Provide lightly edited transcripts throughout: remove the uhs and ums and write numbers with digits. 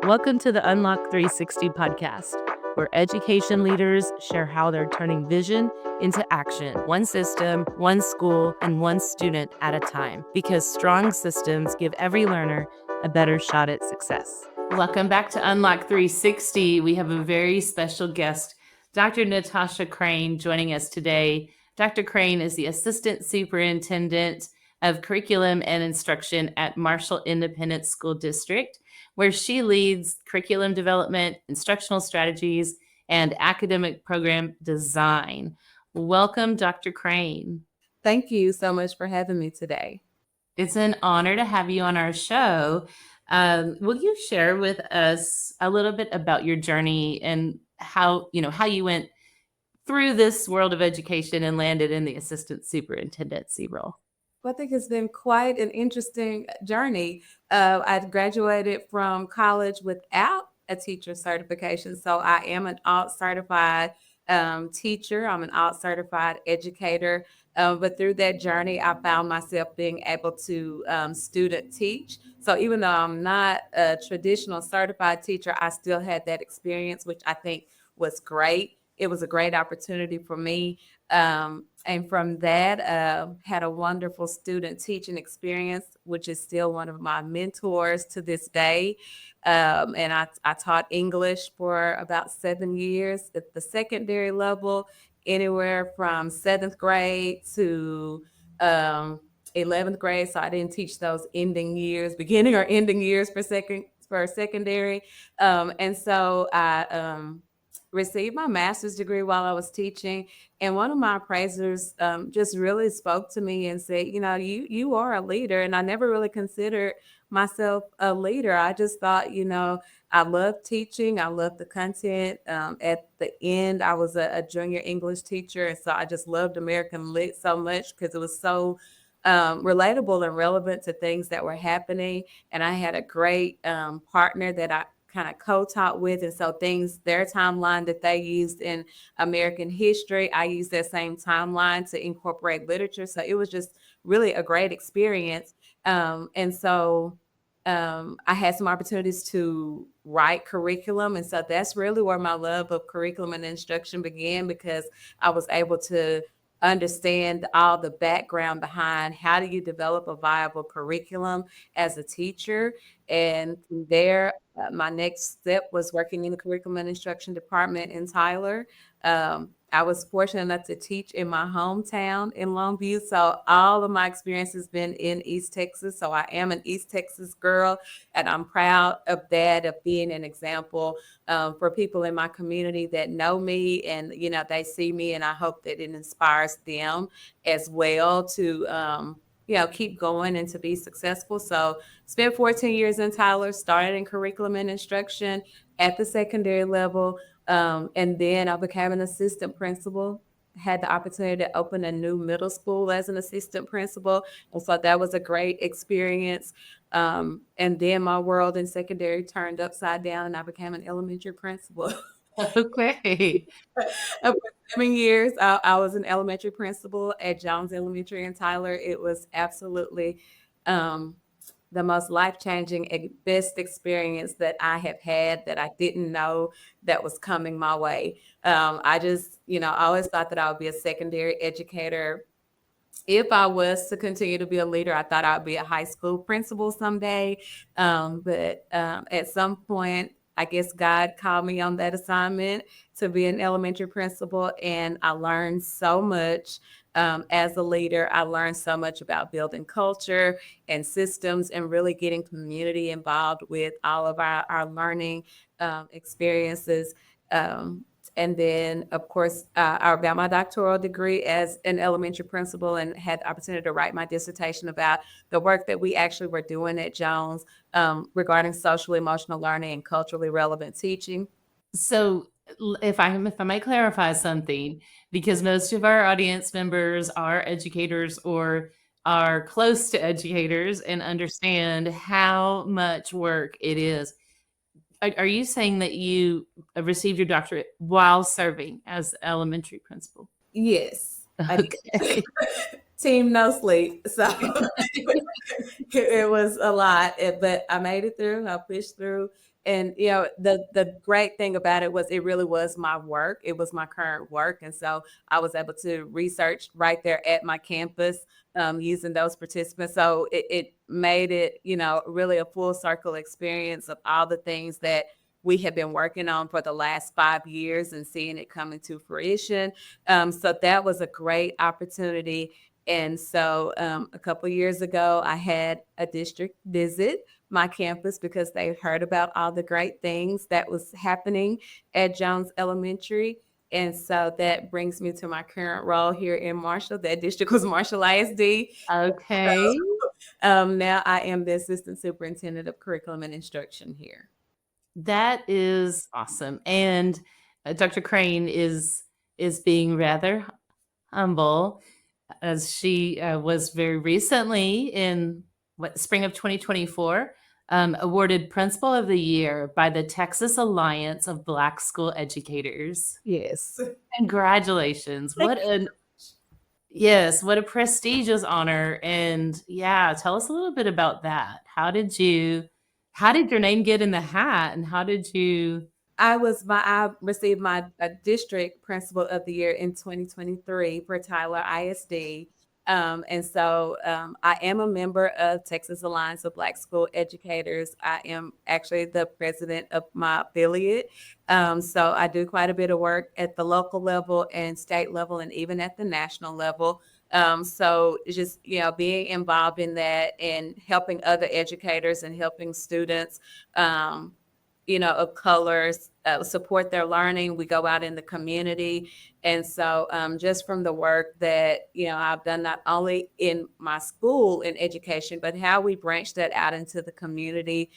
Welcome to the Unlock 360 podcast, where education leaders share how they're turning vision into action, one system, one school, and one student at a time, because strong systems give every learner a better shot at success. Welcome back to Unlock 360. We have a very special guest, Dr. NaTasha Crain, joining us today. Dr. Crain is the Assistant Superintendent of Curriculum and Instruction at Marshall Independent School District, where she leads curriculum development, instructional strategies, and academic program design. Welcome, Dr. Crain. Thank you so much for having me today. It's an honor to have you on our show. Will you share with us a little bit about your journey and how you went through this world of education and landed in the assistant superintendency role? Well, I think it's been quite an interesting journey. I graduated from college without a teacher certification, so I am an alt-certified teacher. I'm an alt-certified educator. But through that journey, I found myself being able to student teach. So even though I'm not a traditional certified teacher, I still had that experience, which I think was great. It was a great opportunity for me. And from that, had a wonderful student teaching experience, which is still one of my mentors to this day. And I taught English for about 7 years at the secondary level, anywhere from 7th grade to 11th grade. So I didn't teach those ending years, beginning or ending years for secondary. And so I received my master's degree while I was teaching. And one of my appraisers just really spoke to me and said, you are a leader. And I never really considered myself a leader. I just thought, I love teaching. I love the content. At the end, I was a junior English teacher. And so I just loved American Lit so much because it was so relatable and relevant to things that were happening. And I had a great partner that I kind of co-taught with. And so their timeline that they used in American history, I used that same timeline to incorporate literature. So it was just really a great experience. And so I had some opportunities to write curriculum. And so that's really where my love of curriculum and instruction began, because I was able to understand all the background behind how do you develop a viable curriculum as a teacher. And from there, my next step was working in the curriculum and instruction department in Tyler. I was fortunate enough to teach in my hometown in Longview. So all of my experience has been in East Texas. So I am an East Texas girl, and I'm proud of that, of being an example for people in my community that know me and, they see me, and I hope that it inspires them as well to, keep going and to be successful. So spent 14 years in Tyler, started in curriculum and instruction at the secondary level. And then I became an assistant principal, had the opportunity to open a new middle school as an assistant principal. And so that was a great experience. And then my world in secondary turned upside down and I became an elementary principal. Okay. For 7 years, I was an elementary principal at Jones Elementary in Tyler. It was absolutely the most life-changing and best experience that I have had, that I didn't know that was coming my way. I just, I always thought that I would be a secondary educator. If I was to continue to be a leader, I thought I'd be a high school principal someday. But at some point, I guess God called me on that assignment to be an elementary principal, and I learned so much. As a leader, I learned so much about building culture and systems and really getting community involved with all of our learning experiences. And then, of course, I got my doctoral degree as an elementary principal and had the opportunity to write my dissertation about the work that we actually were doing at Jones regarding social emotional learning and culturally relevant teaching. So if I might clarify something, because most of our audience members are educators or are close to educators and understand how much work it is. Are you saying that you received your doctorate while serving as elementary principal? Yes, I did. Okay. Team no sleep. So it was a lot, but I made it through. I pushed through. And the great thing about it was it really was my work. It was my current work, and so I was able to research right there at my campus using those participants. So it made it, really a full circle experience of all the things that we have been working on for the last 5 years and seeing it come into fruition. So that was a great opportunity. And so a couple years ago, I had a district visit my campus because they heard about all the great things that was happening at Jones Elementary. And so that brings me to my current role here in Marshall. That district was Marshall ISD. Okay. Now I am the assistant superintendent of curriculum and instruction here. That is awesome. And Dr. Crain is being rather humble, as she was very recently in spring of 2024 awarded Principal of the Year by the Texas Alliance of Black School Educators. Yes. Congratulations! What a prestigious honor. And yeah, tell us a little bit about that. How did your name get in the hat, and how did you? I received my district principal of the year in 2023 for Tyler ISD. And so I am a member of Texas Alliance of Black School Educators. I am actually the president of my affiliate. So I do quite a bit of work at the local level and state level and even at the national level. So it's just, being involved in that and helping other educators and helping students of colors, support their learning. We go out in the community. And so just from the work that, I've done not only in my school in education, but how we branch that out into the community,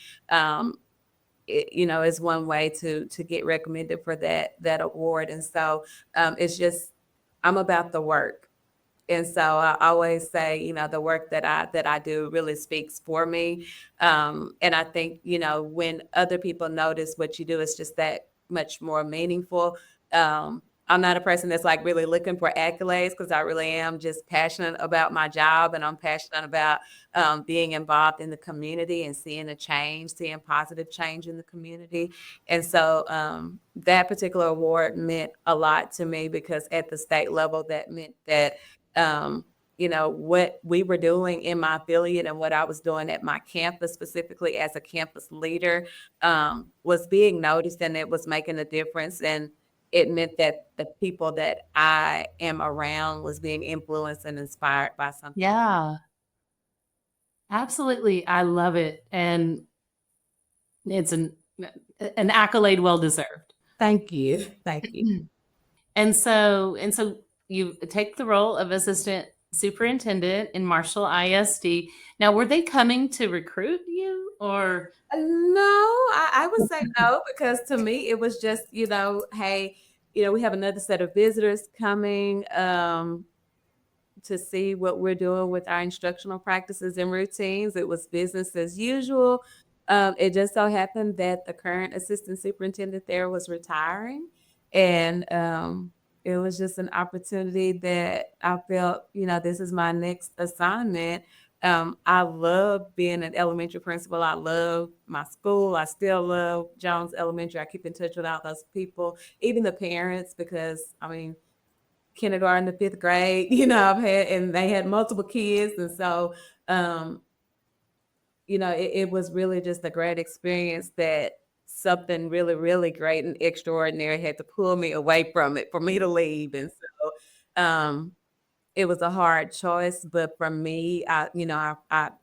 is one way to get recommended for that award. And so it's just, I'm about the work. And so I always say, the work that I do really speaks for me. And I think, when other people notice what you do, it's just that much more meaningful. I'm not a person that's like really looking for accolades because I really am just passionate about my job, and I'm passionate about being involved in the community and seeing positive change in the community. And so that particular award meant a lot to me because at the state level, that meant that um, what we were doing in my affiliate and what I was doing at my campus, specifically as a campus leader, was being noticed, and it was making a difference. And it meant that the people that I am around was being influenced and inspired by something. Yeah, absolutely. I love it. And it's an accolade well deserved. Thank you. Thank you. And so you take the role of assistant superintendent in Marshall ISD. Now, were they coming to recruit you, or? No, I would say no, because to me it was just, hey, we have another set of visitors coming. To see what we're doing with our instructional practices and routines. It was business as usual. It just so happened that the current assistant superintendent there was retiring. And it was just an opportunity that I felt, this is my next assignment. I love being an elementary principal. I love my school. I still love Jones Elementary. I keep in touch with all those people, even the parents, because I mean, kindergarten to fifth grade, and they had multiple kids. And so, it was really just a great experience that something really, really great and extraordinary had to pull me away from it for me to leave. And so, it was a hard choice, but for me, I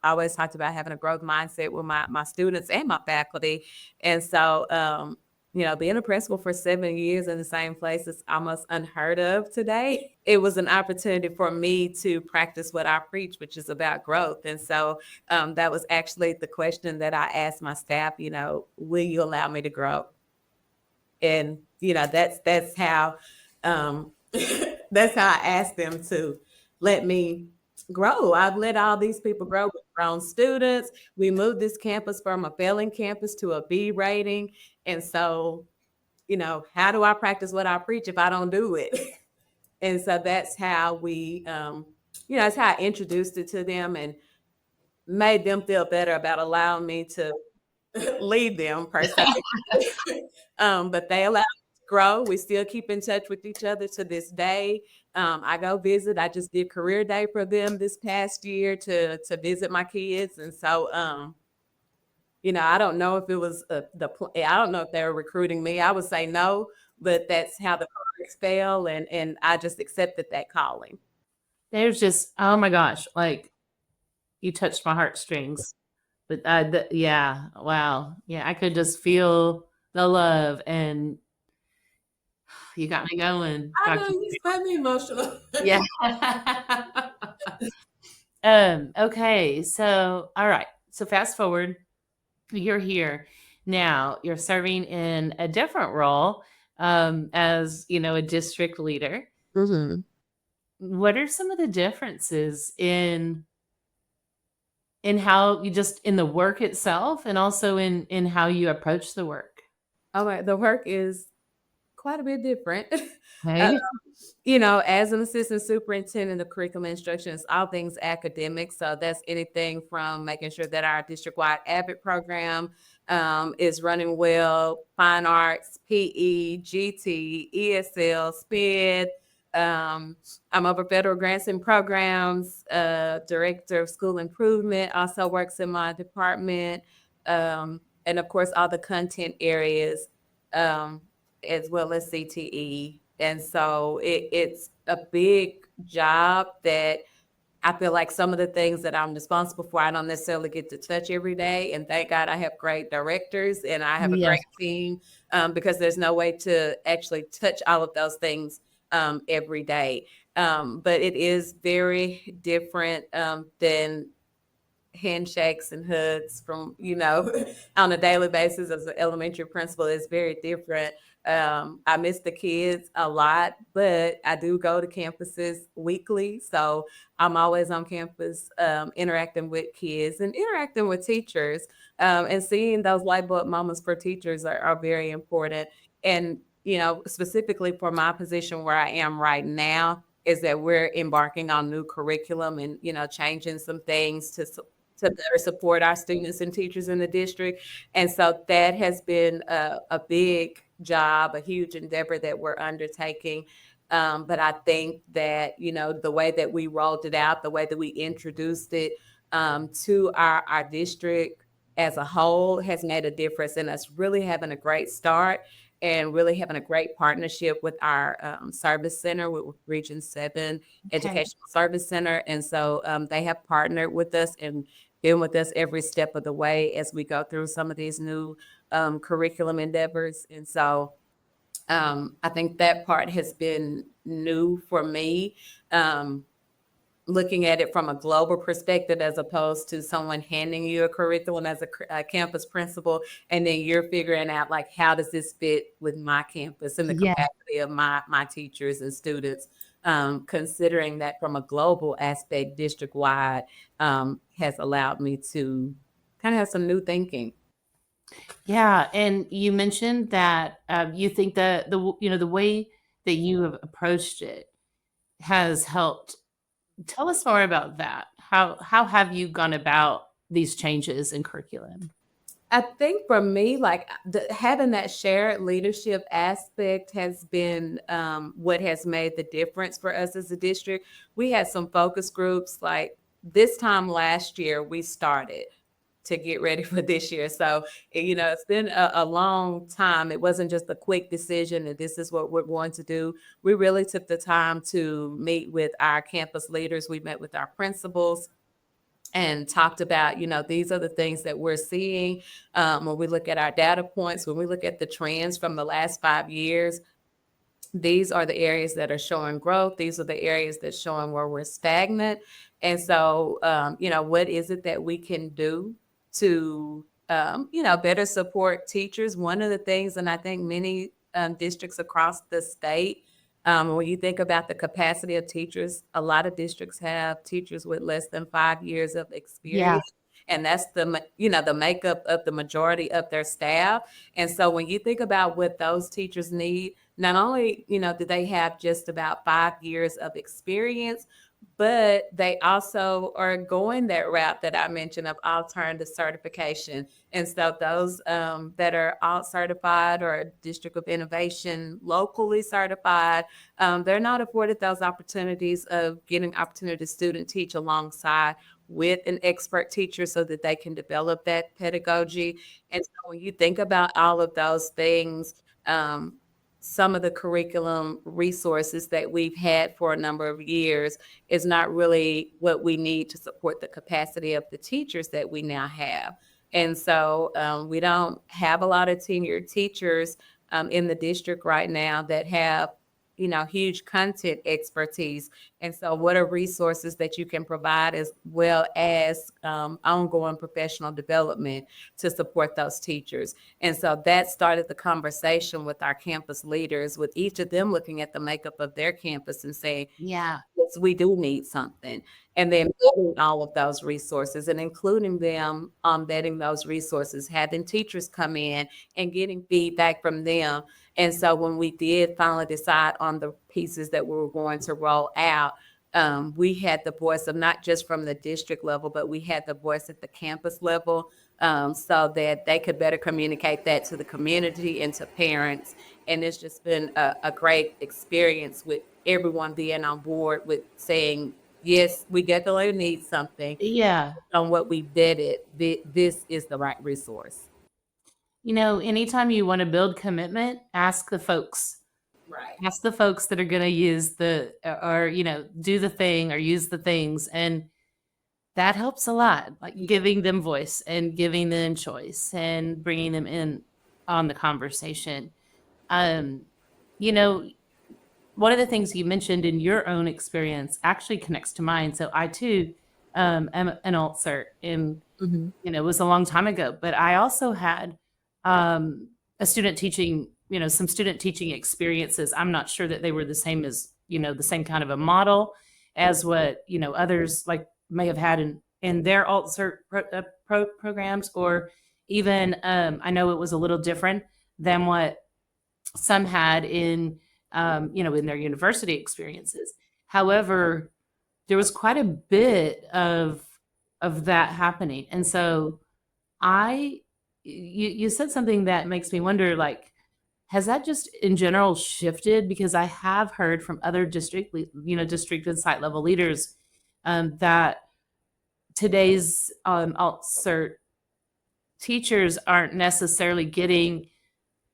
always talked about having a growth mindset with my students and my faculty. And so, being a principal for 7 years in the same place is almost unheard of today. It was an opportunity for me to practice what I preach, which is about growth. And so that was actually the question that I asked my staff, will you allow me to grow? And that's how that's how I asked them to let me grow. I've let all these people grow with grown students. We moved this campus from a failing campus to a B rating. And so, how do I practice what I preach if I don't do it? And so that's how we, that's how I introduced it to them and made them feel better about allowing me to lead them per se. But they allow us to grow. We still keep in touch with each other to this day. I go visit. I just did career day for them this past year to visit my kids, and so I don't know if it was I don't know if they were recruiting me. I would say no, but that's how the cards fell, and I just accepted that calling. There's just, oh my gosh, like you touched my heartstrings. But yeah, wow. Yeah, I could just feel the love, and you got me going, I know Dr. you made me emotional. Yeah. Okay, so all right. So fast forward, you're here now. You're serving in a different role, as a district leader. Mm-hmm. What are some of the differences in how you just in the work itself, and also in how you approach the work? All right, the work is quite a bit different. uh, Okay. as an assistant superintendent of curriculum instruction, it's all things academic. So that's anything from making sure that our district-wide AVID program is running well, fine arts, PE, GT, ESL, SPED. I'm over federal grants and programs, director of school improvement, also works in my department. And of course, all the content areas, as well as CTE. And so it's a big job that I feel like some of the things that I'm responsible for, I don't necessarily get to touch every day. And thank God I have great directors and I have a Yes. great team, because there's no way to actually touch all of those things every day. But it is very different than handshakes and hugs from on a daily basis as an elementary principal is very different. I miss the kids a lot, but I do go to campuses weekly, so I'm always on campus, interacting with kids and interacting with teachers, and seeing those light bulb moments for teachers are very important. And specifically for my position where I am right now is that we're embarking on new curriculum and changing some things to better support our students and teachers in the district. And so that has been a big job, a huge endeavor that we're undertaking. But I think that, the way that we rolled it out, the way that we introduced it to our district as a whole has made a difference in us really having a great start and really having a great partnership with our service center, with Region 7 Okay. Educational Service Center. And so they have partnered with us and been with us every step of the way as we go through some of these new curriculum endeavors. And so I think that part has been new for me. Looking at it from a global perspective as opposed to someone handing you a curriculum as a campus principal, and then you're figuring out like how does this fit with my campus and the Yeah. capacity of my teachers and students. Considering that from a global aspect, district wide, has allowed me to kind of have some new thinking. Yeah, and you mentioned that you think that the way that you have approached it has helped. Tell us more about that. How have you gone about these changes in curriculum? I think for me, like having that shared leadership aspect has been what has made the difference for us as a district. We had some focus groups like this time last year, we started to get ready for this year. So, it's been a long time. It wasn't just a quick decision that this is what we're going to do. We really took the time to meet with our campus leaders. We met with our principals and talked about, these are the things that we're seeing when we look at our data points, when we look at the trends from the last 5 years. These are the areas that are showing growth. These are the areas that showing where we're stagnant. And so, what is it that we can do to, better support teachers? One of the things, and I think many districts across the state, when you think about the capacity of teachers, a lot of districts have teachers with less than 5 years of Yeah. experience. And that's the makeup of the majority of their staff. And so when you think about what those teachers need, not only, do they have just about 5 years of experience, but they also are going that route that I mentioned of alternative certification. And so those that are alt certified or District of Innovation locally certified, they're not afforded those opportunities of getting opportunity to student teach alongside with an expert teacher so that they can develop that pedagogy. And so when you think about all of those things, some of the curriculum resources that we've had for a number of years is not really what we need to support the capacity of the teachers that we now have. And so we don't have a lot of tenured teachers in the district right now that have, huge content expertise. And so what are resources that you can provide as well as ongoing professional development to support those teachers? And so that started the conversation with our campus leaders, with each of them looking at the makeup of their campus and saying, Yeah. yes, we do need something. And then building all of those resources and including them on vetting those resources, having teachers come in and getting feedback from them. And so when we did finally decide on the pieces that we were going to roll out, we had the voice of not just from the district level, but we had the voice at the campus level, so that they could better communicate that to the community and to parents. And it's just been a great experience with everyone being on board with saying, yes, we definitely need something. Yeah. On what we vetted, this is the right resource. Anytime you want to build commitment, ask the folks. Right. Ask the folks that are going to use or, do the thing or use the things. And that helps a lot, like giving them voice and giving them choice and bringing them in on the conversation. Um, you know, One of the things you mentioned in your own experience actually connects to mine. So I too am an Alt-cert, and Mm-hmm. it was a long time ago, but I also had a student teaching, some student teaching experiences. I'm not sure that they were the same as, the same kind of a model as what, others like may have had in their Alt-cert programs, or even I know it was a little different than what some had in their university experiences. However, there was quite a bit of that happening. And so I you said something that makes me wonder, like, has that just in general shifted? Because I have heard from other district and site level leaders that today's alt-cert teachers aren't necessarily getting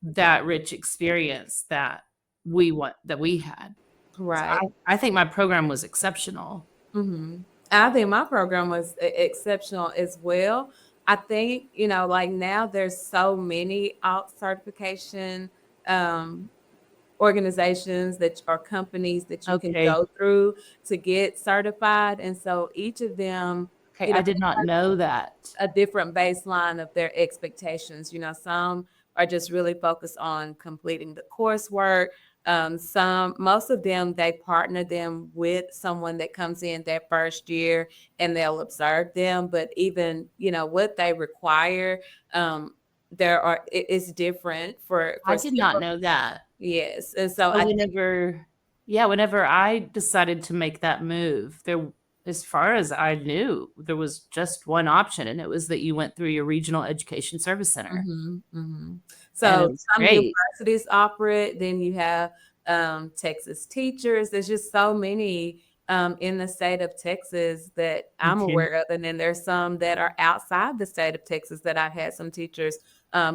that rich experience that we had. So Right. I think my program was exceptional. Mm-hmm. I think my program was exceptional as well. I think, like now there's so many alt certification um, organizations that are companies that you can Okay. go through to get certified. And so each of them, Okay, I did not know that. a different baseline of their expectations. Some are just really focused on completing the coursework. Most of them, they partner them with someone that comes in their first year and they'll observe them. But even, what they require, it's different for I did not several. know that. Yes. And so So I think, whenever I decided to make that move, as far as I knew, there was just one option, and it was that you went through your regional education service center, mhm, mhm. and it So was some great. universities offer it. Then you have Texas teachers. There's just so many in the state of Texas that I'm Okay. aware of, and then there's some that are outside the state of Texas that I've had some teachers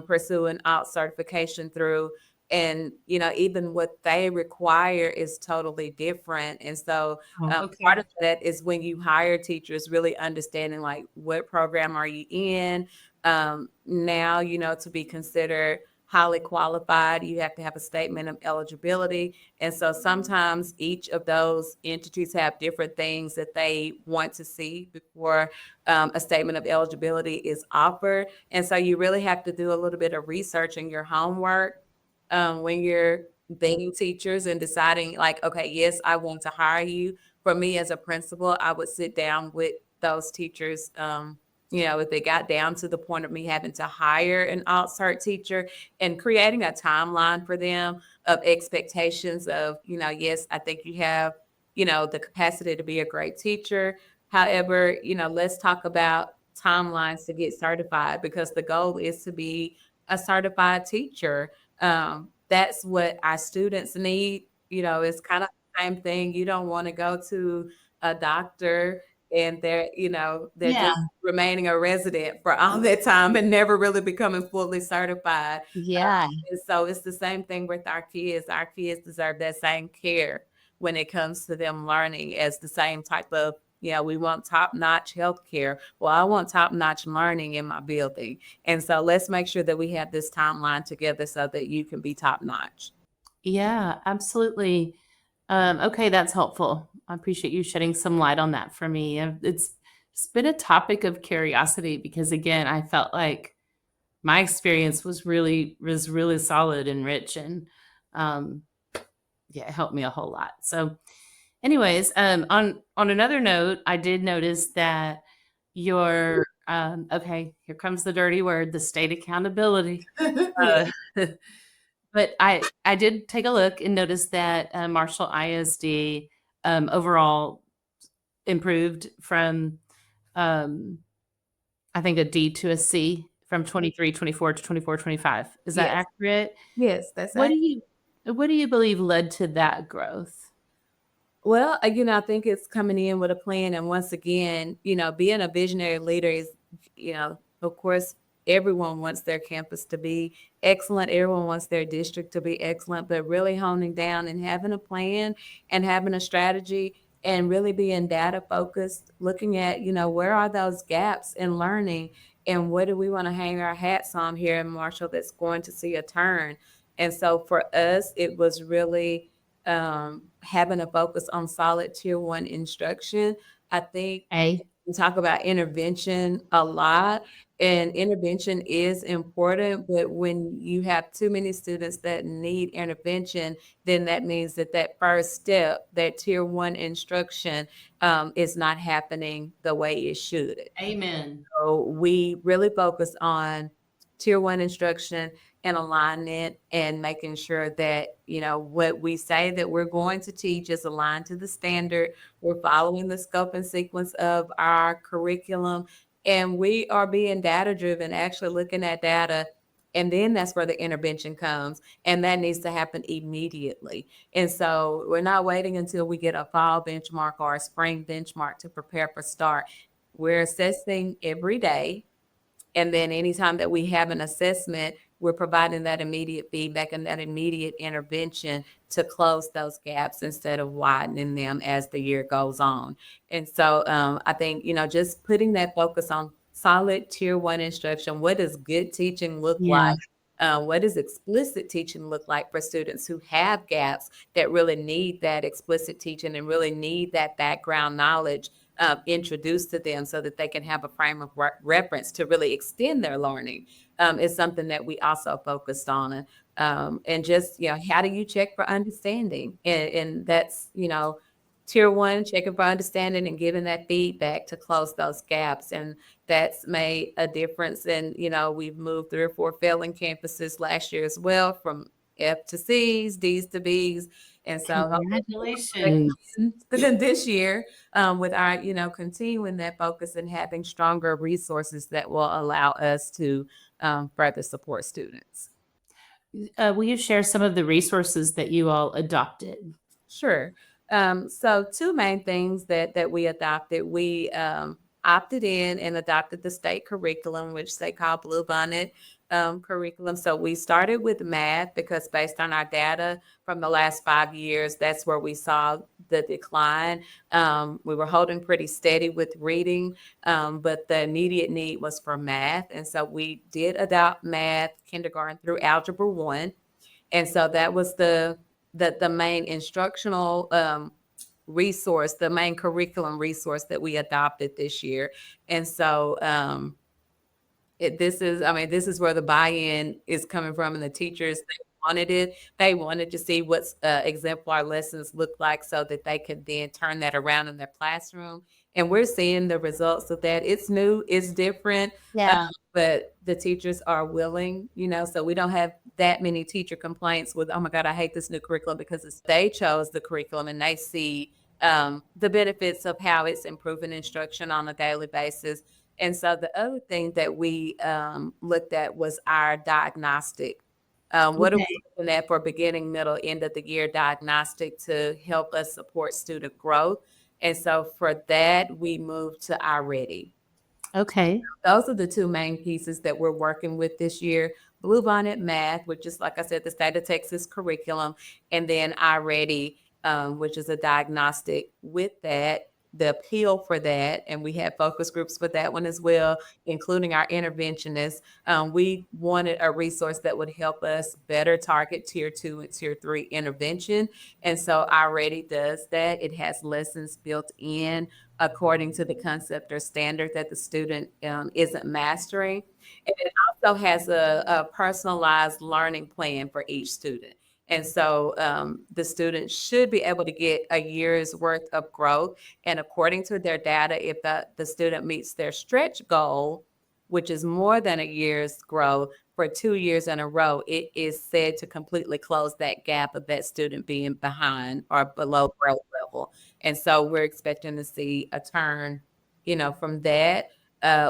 pursuing out certification through. And even what they require is totally different. And so Oh, part okay. of that is when you hire teachers, really understanding like what program are you in. Now, to be considered highly qualified, you have to have a statement of eligibility. And so sometimes each of those entities have different things that they want to see before a statement of eligibility is offered. And so you really have to do a little bit of research in your homework when you're dating teachers and deciding, like, okay, yes, I want to hire you. For me as a principal, I would sit down with those teachers. If it got down to the point of me having to hire an alt-cert teacher and creating a timeline for them of expectations of, yes, I think you have the capacity to be a great teacher. However, let's talk about timelines to get certified, because the goal is to be a certified teacher. That's what our students need. It's kind of the same thing. You don't want to go to a doctor and they're Yeah. just remaining a resident for all that time and never really becoming fully certified. Yeah. And so it's the same thing with our kids. Our kids deserve that same care when it comes to them learning, as the same type of, we want top-notch healthcare. Well, I want top-notch learning in my building. And so let's make sure that we have this timeline together so that you can be top-notch. Yeah, absolutely. Okay, that's helpful. I appreciate you shedding some light on that for me. It's been a topic of curiosity because again, I felt like my experience was really solid and rich and um yeah, it helped me a whole lot. So anyways, on another note, I did notice that your okay, here comes the dirty word, the state accountability. Yeah. Uh, but I did take a look and notice that Marshall ISD overall improved from um, I think a D to a C from 23-24 to 24-25. Is that Yes. accurate? Yes, that's What do accurate. you what do you believe led to that growth? Well, I think it's coming in with a plan. And once again, being a visionary leader is, of course, everyone wants their campus to be excellent. Everyone wants their district to be excellent, but really honing down and having a plan and having a strategy and really being data focused, looking at, where are those gaps in learning and what do we want to hang our hats on here in Marshall that's going to see a turn. And so for us, it was really having a focus on solid tier one instruction. I think A. we talk about intervention a lot, and intervention is important, but when you have too many students that need intervention, then that means that that first step, that tier one instruction, is not happening the way it should. Amen. So we really focus on tier one instruction and alignment and making sure that, what we say that we're going to teach is aligned to the standard. We're following the scope and sequence of our curriculum, and we are being data driven, actually looking at data. And then that's where the intervention comes, and that needs to happen immediately. And so we're not waiting until we get a fall benchmark or a spring benchmark to prepare for start. We're assessing every day, and then anytime that we have an assessment, we're providing that immediate feedback and that immediate intervention to close those gaps instead of widening them as the year goes on. And so I think, just putting that focus on solid tier one instruction. What does good teaching look Yeah. like? What does explicit teaching look like for students who have gaps that really need that explicit teaching and really need that background knowledge introduced to them so that they can have a frame of reference to really extend their learning, is something that we also focused on. And just, how do you check for understanding? And that's, tier one, checking for understanding and giving that feedback to close those gaps. And that's made a difference. And, we've moved 3 or 4 failing campuses last year as well, from F to C's, D's to B's. And so Congratulations. this year, with our, continuing that focus and having stronger resources that will allow us to further support students. Will you share some of the resources that you all adopted? Sure. So two main things that we adopted. We opted in and adopted the state curriculum, which they call Bluebonnet curriculum. So we started with math because based on our data from the last 5 years, that's where we saw the decline. We were holding pretty steady with reading, but the immediate need was for math. And so we did adopt math kindergarten through algebra 1. And so that was the main instructional resource, the main curriculum resource that we adopted this year. And so this is where the buy-in is coming from, and the teachers, they wanted it. They wanted to see what exemplar lessons look like so that they could then turn that around in their classroom. And we're seeing the results of that. It's new, it's different, Yeah. but the teachers are willing, so we don't have that many teacher complaints with, oh my God, I hate this new curriculum, because they chose the curriculum and they see the benefits of how it's improving instruction on a daily basis. And so the other thing that we looked at was our diagnostic. What are we Okay. looking at for beginning, middle, end of the year diagnostic to help us support student growth? And so for that, we moved to iReady. Okay. Those are the two main pieces that we're working with this year. Bluebonnet Math, which is, like I said, the state of Texas curriculum, and then iReady, which is a diagnostic with that, the appeal for that. And we have focus groups for that one as well, including our interventionists. We wanted a resource that would help us better target tier 2 and tier 3 intervention. And so iReady does that. It has lessons built in according to the concept or standard that the student isn't mastering. And it also has a personalized learning plan for each student. And so the student should be able to get a year's worth of growth. And according to their data, if the student meets their stretch goal, which is more than a year's growth for 2 years in a row, it is said to completely close that gap of that student being behind or below growth level. And so we're expecting to see a turn, from that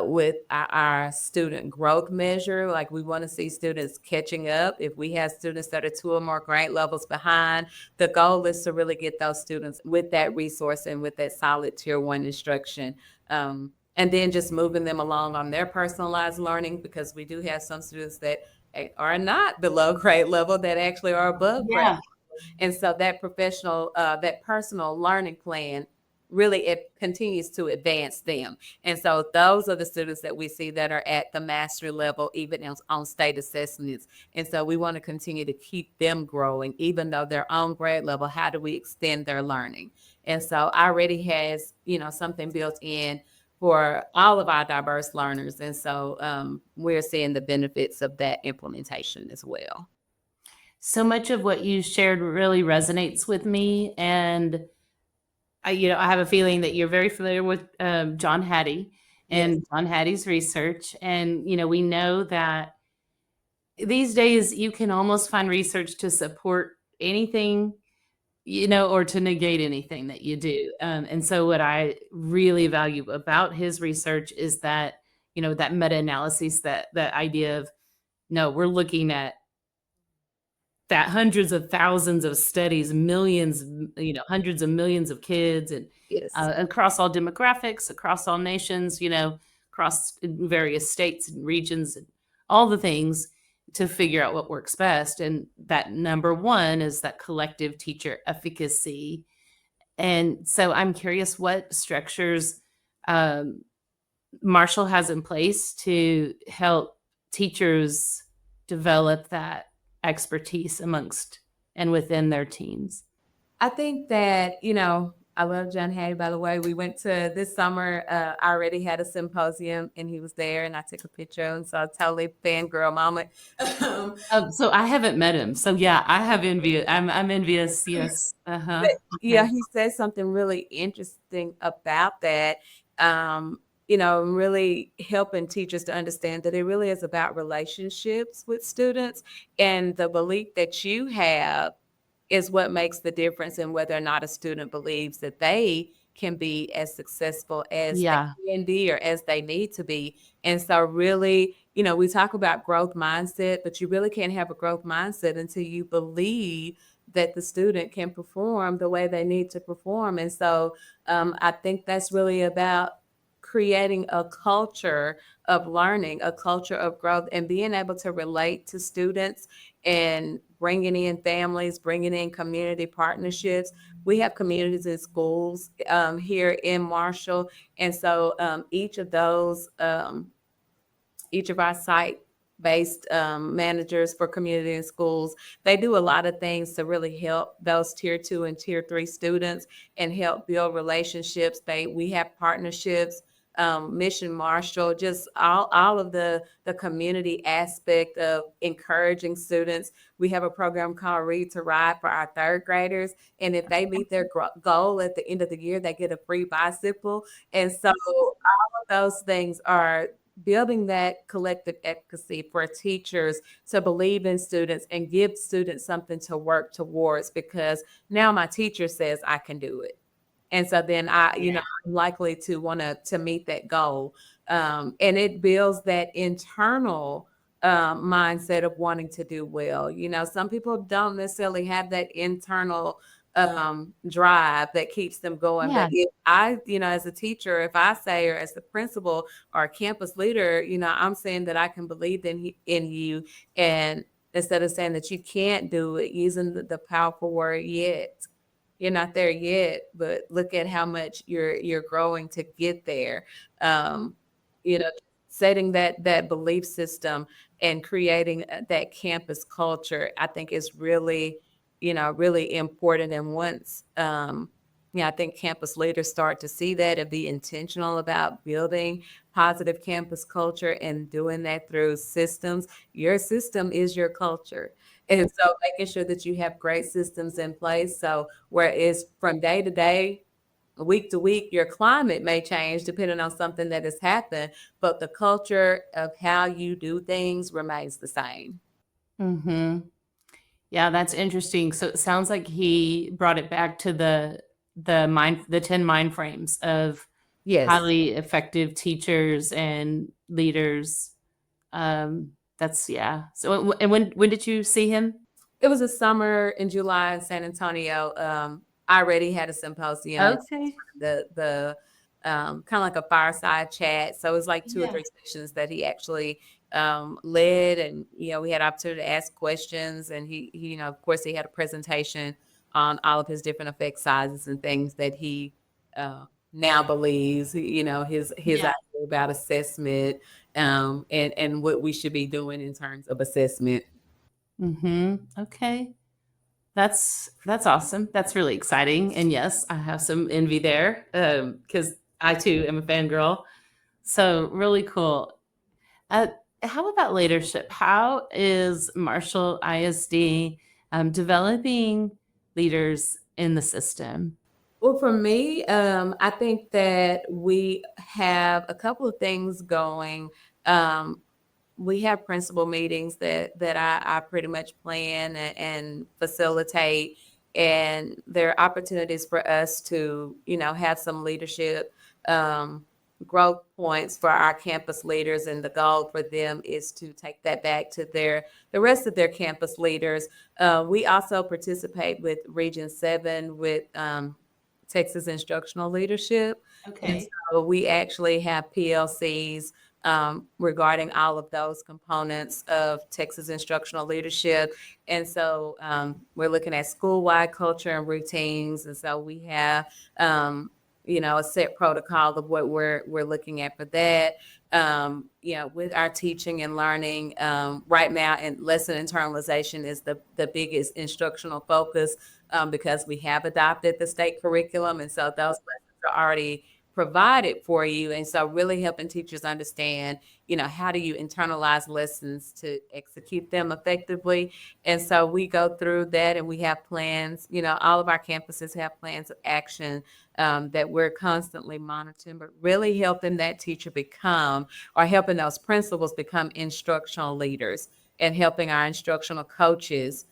with our student growth measure. Like we want to see students catching up. If we have students that are 2 or more grade levels behind, the goal is to really get those students with that resource and with that solid tier 1 instruction. And then just moving them along on their personalized learning, because we do have some students that are not below grade level that actually are above grade. Yeah. And so that that personal learning plan really it continues to advance them. And so those are the students that we see that are at the mastery level, even on state assessments. And so we want to continue to keep them growing, even though they're on grade level. How do we extend their learning? And so iReady has, something built in for all of our diverse learners. And so we're seeing the benefits of that implementation as well. So much of what you shared really resonates with me, and I have a feeling that you're very familiar with John Hattie Yes. and John Hattie's research, and we know that these days you can almost find research to support anything, or to negate anything that you do. And so, what I really value about his research is that that meta-analysis, that idea of no, we're looking at that hundreds of thousands of studies, millions, hundreds of millions of kids, and Yes. across all demographics, across all nations, across various states and regions, and all the things to figure out what works best. And that number one is that collective teacher efficacy. And so I'm curious what structures um, Marshall has in place to help teachers develop that expertise amongst and within their teams. I think that, I love John Hattie, by the way. We went to this summer, I already had a symposium and he was there and I took a picture. And so totally fangirl moment. So I haven't met him. So yeah, I have envy. I'm envious. Yes. Uh-huh. But yeah, Okay. he said something really interesting about that. Really helping teachers to understand that it really is about relationships with students, and the belief that you have is what makes the difference in whether or not a student believes that they can be as successful as they Yeah. can be or as they need to be. And so really, we talk about growth mindset, but you really can't have a growth mindset until you believe that the student can perform the way they need to perform. And so I think that's really about creating a culture of learning, a culture of growth, and being able to relate to students and bringing in families, bringing in community partnerships. We have communities in schools here in Marshall. And so each of our site-based managers for community and schools, they do a lot of things to really help those tier 2 and tier 3 students and help build relationships. We have partnerships, Mission Marshall, just all of the community aspect of encouraging students. We have a program called Read to Ride for our third graders. And if they meet their goal at the end of the year, they get a free bicycle. And so all of those things are building that collective efficacy for teachers to believe in students and give students something to work towards, because now my teacher says I can do it. And so then I'm likely to want to meet that goal. And it builds that internal mindset of wanting to do well. Some people don't necessarily have that internal drive that keeps them going. Yeah. But if I, as a teacher, if I say, or as the principal or campus leader, I'm saying that I can believe in you, and instead of saying that you can't do it, using the powerful word yet. You're not there yet, but look at how much you're growing to get there. Um, you know, setting that belief system and creating that campus culture, I think is really, really important. And once, I think campus leaders start to see that and be intentional about building positive campus culture and doing that through systems. Your system is your culture. And so making sure that you have great systems in place. So whereas from day to day, week to week, your climate may change depending on something that has happened, but the culture of how you do things remains the same. Mm-hmm. Yeah, that's interesting. So it sounds like he brought it back to the 10 mind frames of Yes. highly effective teachers and leaders. That's yeah. So and when did you see him? It was a summer in July in San Antonio. iReady had a symposium. It's Okay. the kind of like a fireside chat. So it was like two or Yeah. three sessions that he actually led, and we had opportunity to ask questions, and he of course he had a presentation on all of his different effect sizes and things that he now believes, his Yeah. idea about assessment, and what we should be doing in terms of assessment. Mm-hmm. Okay. That's awesome. That's really exciting. And yes, I have some envy there because I too am a fangirl. So really cool. Uh, how about leadership? How is Marshall ISD developing leaders in the system? Well, for me, I think that we have a couple of things going. Um, we have principal meetings that I pretty much plan and facilitate, and there are opportunities for us to have some leadership um, growth points for our campus leaders, and the goal for them is to take that back to the rest of their campus leaders. We also participate with Region 7 with Texas Instructional Leadership. And Okay. so we actually have PLCs regarding all of those components of Texas Instructional Leadership. And so we're looking at school-wide culture and routines. And so we have, a set protocol of what we're looking at for that. With our teaching and learning right now, and lesson internalization is the biggest instructional focus because we have adopted the state curriculum. And so those lessons are already provided for you. And so really helping teachers understand, how do you internalize lessons to execute them effectively. And so we go through that, and we have plans, all of our campuses have plans of action that we're constantly monitoring, but really helping that teacher become, or helping those principals become instructional leaders, and helping our instructional coaches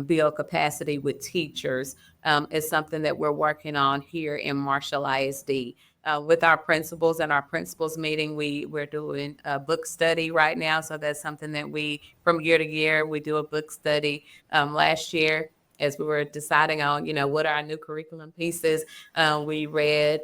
build capacity with teachers is something that we're working on here in Marshall ISD. With our principals and our principals meeting, we're doing a book study right now. So that's something that from year to year, we do a book study. Last year, as we were deciding on, what are our new curriculum pieces, we read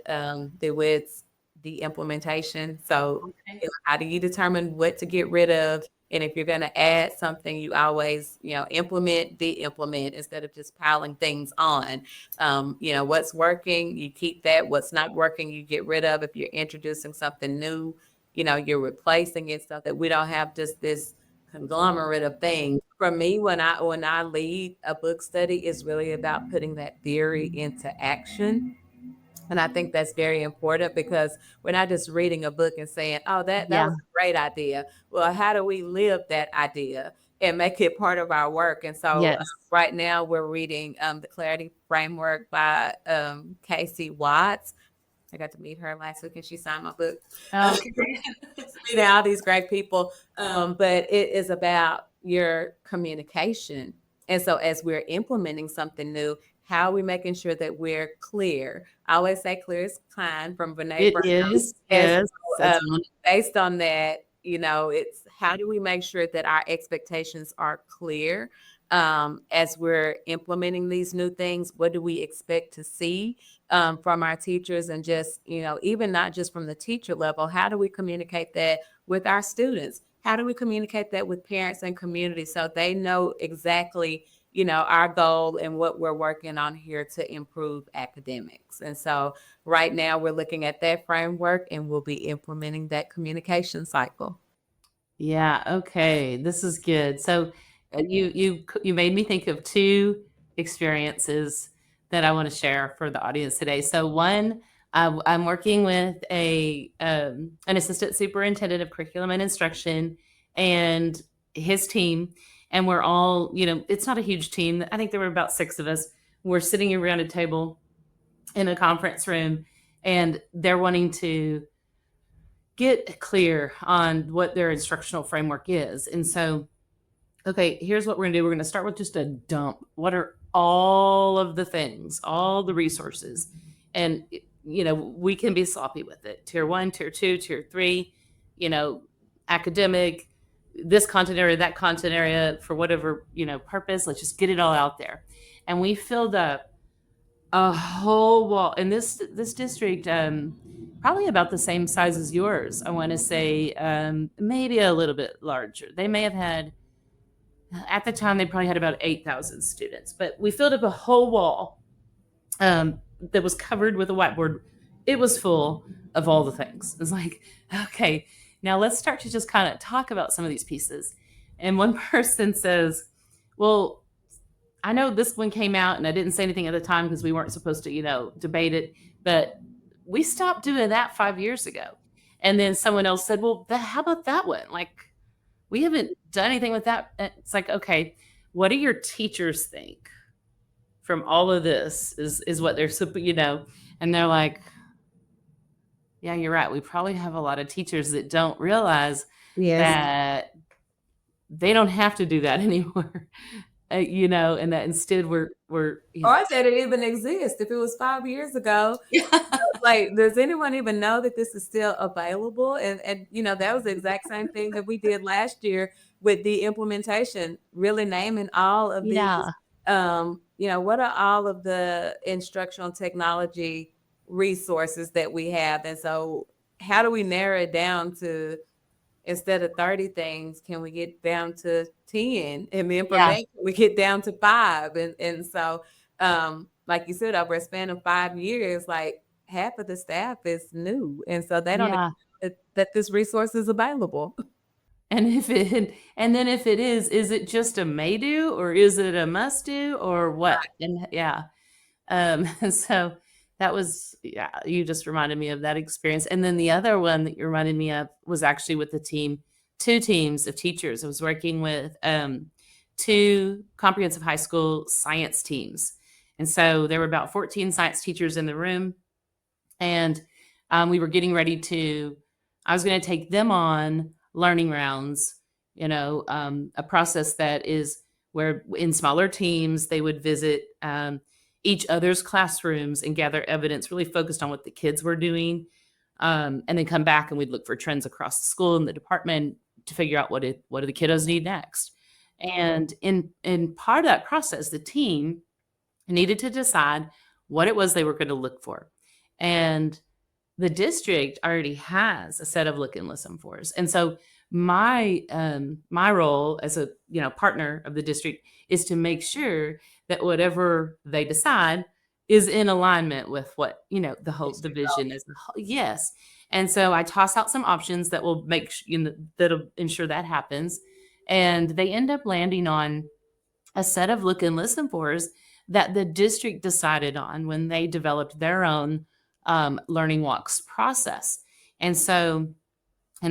DeWitt's The Implementation. So Okay. how do you determine what to get rid of? And if you're going to add something, you always, implement, de-implement instead of just piling things on. What's working, you keep that. What's not working, you get rid of. If you're introducing something new, you're replacing it, so that we don't have just this conglomerate of things. For me, when I lead a book study, it's really about putting that theory into action. And I think that's very important, because we're not just reading a book and saying, oh, that Yeah. was a great idea. Well, how do we live that idea and make it part of our work? And so Yes. right now we're reading the Clarity Framework by Casey Watts. I got to meet her last week, and she signed my book. Okay. Meeting all these great people. But it is about your communication. And so as we're implementing something new, How are we making sure that we're clear? I always say clear is kind from Brene It Brown. is. And Yes. so, That's one. based on that, it's how do we make sure that our expectations are clear as we're implementing these new things? What do we expect to see from our teachers? And just, even not just from the teacher level, how do we communicate that with our students? How do we communicate that with parents and community so they know exactly, our goal and what we're working on here to improve academics? And so right now we're looking at that framework and we'll be implementing that communication cycle. Yeah. Okay. This is good. So you made me think of two experiences that I want to share for the audience today. So one, I'm working with an assistant superintendent of curriculum and instruction and his team, and we're all, it's not a huge team. I think there were about 6 of us. We're sitting around a table in a conference room, and they're wanting to get clear on what their instructional framework is. And so, okay, here's what we're going to do. We're going to start with just a dump. What are all of the things, all the resources? And, we can be sloppy with it. Tier 1, tier 2, tier 3, academic, this content area, that content area, for whatever, purpose. Let's just get it all out there. And we filled up a whole wall. And this district, probably about the same size as yours. I want to say maybe a little bit larger. They may have had, at the time, they probably had about 8,000 students. But we filled up a whole wall that was covered with a whiteboard. It was full of all the things. It's like, okay, now let's start to just kind of talk about some of these pieces. And one person says, well, I know this one came out and I didn't say anything at the time because we weren't supposed to, debate it, but we stopped doing that 5 years ago. And then someone else said, well, how about that one? Like, we haven't done anything with that. It's like, okay, what do your teachers think from all of this is what they're, and they're like, yeah, you're right. We probably have a lot of teachers that don't realize Yes. that they don't have to do that anymore. And that instead we're Or that it even exists. If it was 5 years ago, like, does anyone even know that this is still available? And that was the exact same thing that we did last year with the implementation, really naming all of these. Yeah. What are all of the instructional technology resources that we have? And so how do we narrow it down to, instead of 30 things, can we get down to 10? And the information, we get down to 5. And so, like you said, over a span of 5 years, like, half of the staff is new. And so they don't Yeah. know that this resource is available. And if it is it just a may do, or is it a must do, or what? And yeah. So that was, you just reminded me of that experience. And then the other one that you reminded me of was actually with the team, 2 teams of teachers. I was working with 2 comprehensive high school science teams. And so there were about 14 science teachers in the room. And we were getting ready I was going to take them on learning rounds, a process that is where in smaller teams, they would visit each other's classrooms and gather evidence really focused on what the kids were doing, and then come back and we'd look for trends across the school and the department to figure out what do the kiddos need next. And in part of that process, the team needed to decide what it was they were going to look for. And the district already has a set of look and listen fors. And so my role as a partner of the district is to make sure that whatever they decide is in alignment with what the whole division is. Yes. And so I toss out some options that will that'll ensure that happens, and they end up landing on a set of look and listen fors that the district decided on when they developed their own learning walks process. And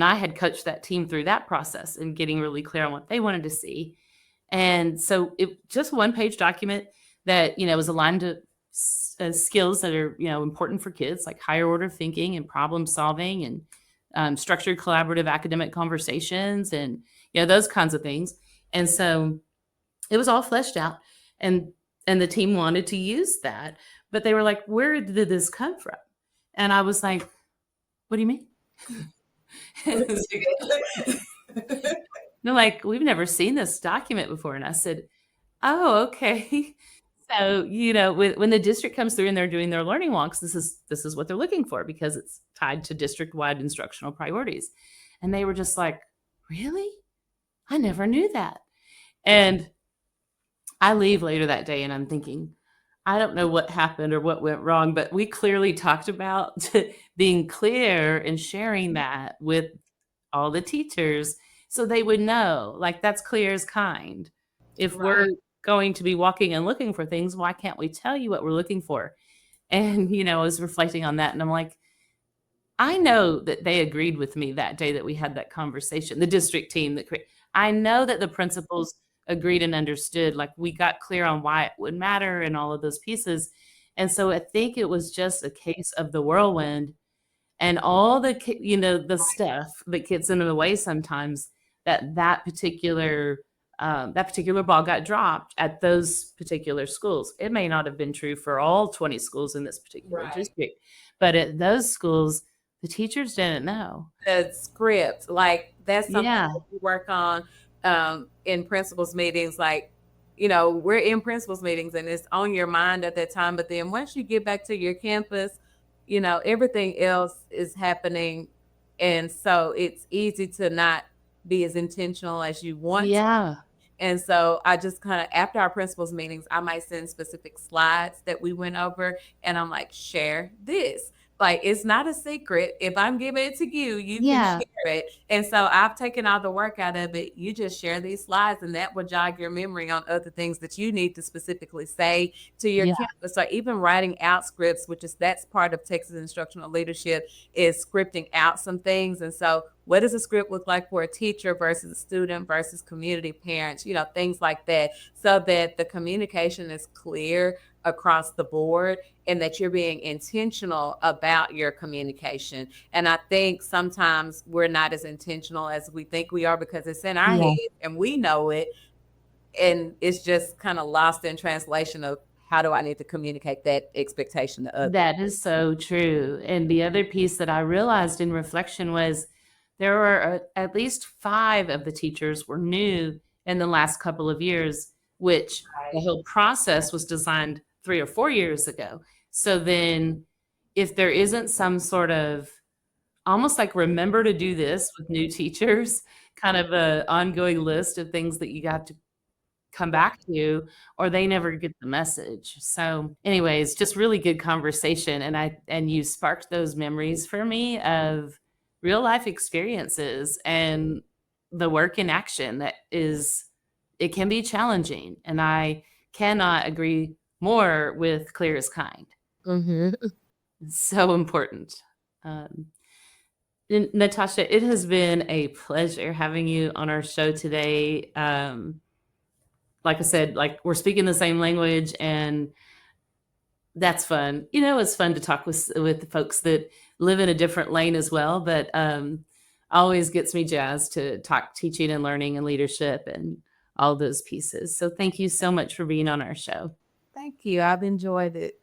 I had coached that team through that process and getting really clear on what they wanted to see. And so it just one-page document that, was aligned to skills that are, important for kids, like higher order thinking and problem solving and structured collaborative academic conversations and, those kinds of things. And so it was all fleshed out. And and the team wanted to use that, but they were like, where did this come from? And I was like, what do you mean? They're like, we've never seen this document before. And I said, oh, okay. So, when the district comes through and they're doing their learning walks, this is what they're looking for because it's tied to district-wide instructional priorities. And they were just like, really? I never knew that. And I leave later that day and I'm thinking, I don't know what happened or what went wrong, but we clearly talked about being clear and sharing that with all the teachers so they would know, like, that's clear as kind. If we're Right. going to be walking and looking for things, why can't we tell you what we're looking for? And, I was reflecting on that and I'm like, I know that they agreed with me that day that we had that conversation, the district team I know that the principals agreed and understood, like, we got clear on why it would matter and all of those pieces. And so I think it was just a case of the whirlwind and all the the stuff that gets in the way sometimes, that particular ball got dropped at those particular schools. It may not have been true for all 20 schools in this particular Right. district, but at those schools, the teachers didn't know. The script, like that's something Yeah. that we work on in principals meetings. Like, we're in principals meetings and it's on your mind at that time. But then once you get back to your campus, everything else is happening. And so it's easy to not be as intentional as you want to. Yeah. And so I just kind of, after our principals meetings, I might send specific slides that we went over and I'm like, share this. Like, it's not a secret. If I'm giving it to you, you can Yeah. share it. And so I've taken all the work out of it. You just share these slides and that will jog your memory on other things that you need to specifically say to your Yeah. campus. So even writing out scripts, that's part of Texas instructional leadership, is scripting out some things. And so what does a script look like for a teacher versus a student versus community parents, things like that, so that the communication is clear across the board and that you're being intentional about your communication. And I think sometimes we're not as intentional as we think we are because it's in our Yeah. head and we know it. And it's just kind of lost in translation of how do I need to communicate that expectation to others. That is so true. And the other piece that I realized in reflection was there were at least 5 of the teachers were new in the last couple of years, which the whole process was designed 3 or 4 years ago. So then if there isn't some sort of almost like remember to do this with new teachers, kind of a ongoing list of things that you got to come back to, or they never get the message. So anyways, just really good conversation. And you sparked those memories for me of real life experiences and the work in action it can be challenging. And I cannot agree more with clear as kind. Mm-hmm. It's so important. NaTasha, it has been a pleasure having you on our show today. Like I said, like we're speaking the same language and that's fun. It's fun to talk with folks that live in a different lane as well, but always gets me jazzed to talk teaching and learning and leadership and all those pieces. So thank you so much for being on our show. Thank you. I've enjoyed it.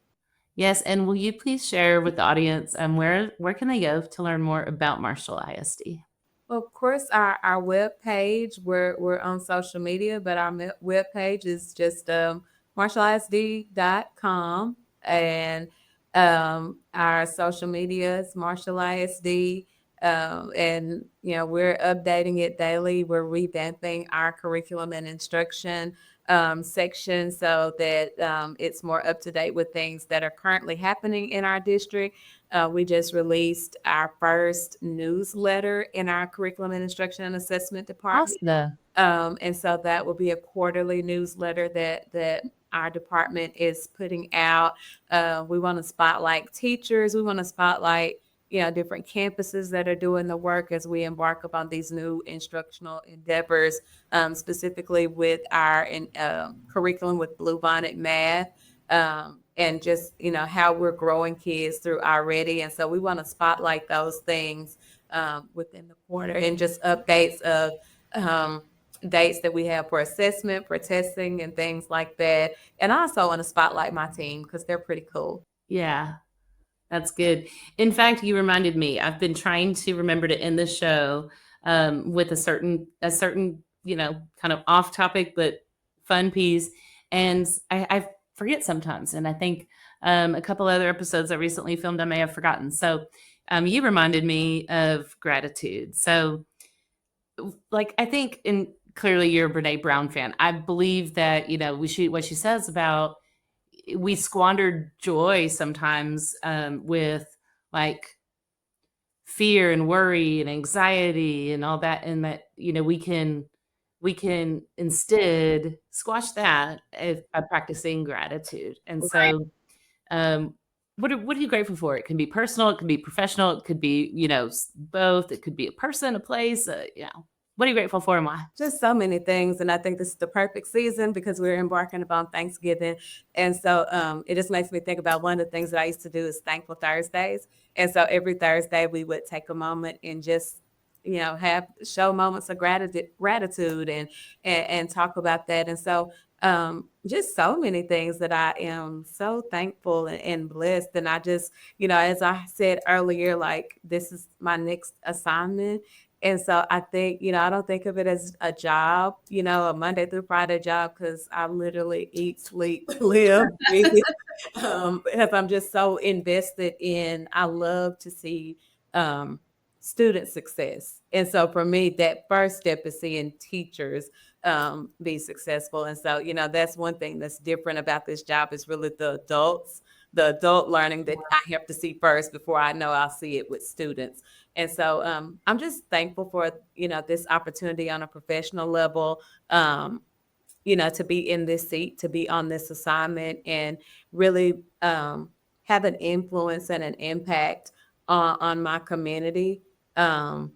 Yes, and will you please share with the audience where can they go to learn more about Marshall ISD? Well, of course, our web page, we're on social media, but our web page is just marshallisd.com. And our social media is Marshall ISD. And, we're updating it daily. We're revamping our curriculum and instruction section so that it's more up to date with things that are currently happening in our district. We just released our first newsletter in our curriculum and instruction and assessment department. Awesome. And so that will be a quarterly newsletter that our department is putting out. We want to spotlight teachers. We want to spotlight different campuses that are doing the work as we embark upon these new instructional endeavors, specifically with our curriculum with Bluebonnet Math, and just, how we're growing kids through iReady. And so we want to spotlight those things within the quarter and just updates of dates that we have for assessment, for testing, and things like that. And I also want to spotlight my team because they're pretty cool. Yeah, that's good. In fact, you reminded me. I've been trying to remember to end the show with a certain, kind of off topic but fun piece, and I forget sometimes. And I think a couple other episodes I recently filmed, I may have forgotten. So you reminded me of gratitude. So, like, I think, and clearly you're a Brene Brown fan. I believe that what she says about we squandered joy sometimes with like fear and worry and anxiety and all that, and that we can instead squash that by practicing gratitude. And Right. so what are you grateful for? It can be personal, it can be professional, it could be both. It could be a person, a place, what are you grateful for and why? Just so many things. And I think this is the perfect season because we're embarking upon Thanksgiving. And so it just makes me think about one of the things that I used to do is Thankful Thursdays. And so every Thursday we would take a moment and just, have show moments of gratitude and talk about that. And so just so many things that I am so thankful and blessed. And I just, as I said earlier, like this is my next assignment. And so I think, I don't think of it as a job, a Monday through Friday job, because I literally eat, sleep, live, breathe, because I'm just so invested in, I love to see student success. And so for me, that first step is seeing teachers be successful. And so, that's one thing that's different about this job is really the adult learning that I have to see first before I know I'll see it with students. And so I'm just thankful for, this opportunity on a professional level, to be in this seat, to be on this assignment and really have an influence and an impact on my community. I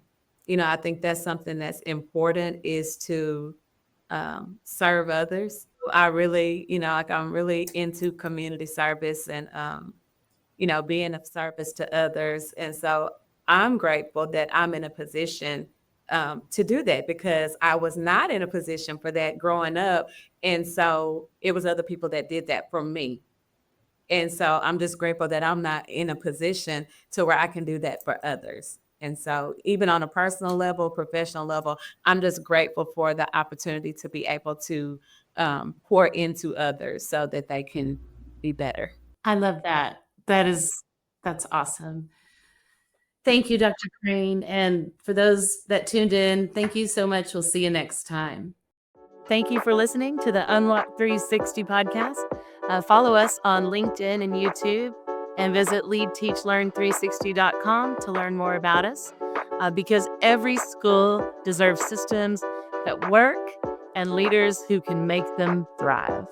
think that's something that's important is to serve others. I really, like I'm really into community service and, being of service to others. And so I'm grateful that I'm in a position to do that because I was not in a position for that growing up. And so it was other people that did that for me. And so I'm just grateful that I'm not in a position to where I can do that for others. And so even on a personal level, professional level, I'm just grateful for the opportunity to be able to pour into others so that they can be better. I love that. That's awesome. Thank you, Dr. Crane. And for those that tuned in, thank you so much. We'll see you next time. Thank you for listening to the Unlock 360 podcast. Follow us on LinkedIn and YouTube, and visit leadteachlearn360.com to learn more about us, because every school deserves systems that work and leaders who can make them thrive.